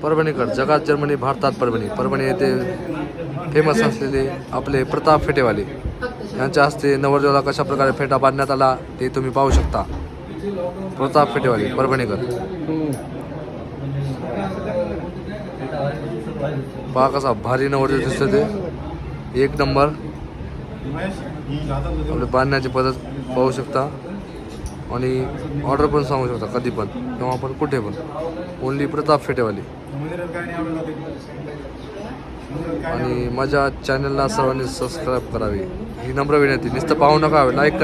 परभणीकर जगात जर्मनी भारतात परभणी येथे फेमस असलेले आपले प्रताप फेटेवाले यांच्या हस्ते नवरदेवाला कशा प्रकारे फेटा बांधण्यात आला ते तुम्ही पाहू शकता. प्रताप फेटेवाले परभणीकर पहा कसा भारी नवरदेव दिसतो ते एक नंबर. आपले बांधण्याची पद्धत पाहू शकता आणि ऑर्डर पण सांगू शकता कधी पण किंवा आपण कुठे पण. ओनली प्रताप फेटेवाली. आणि माझ्या चॅनलला सर्वांनी सबस्क्राईब करावे ही नम्र विनंती. नुसतं पाहू नका, लाईक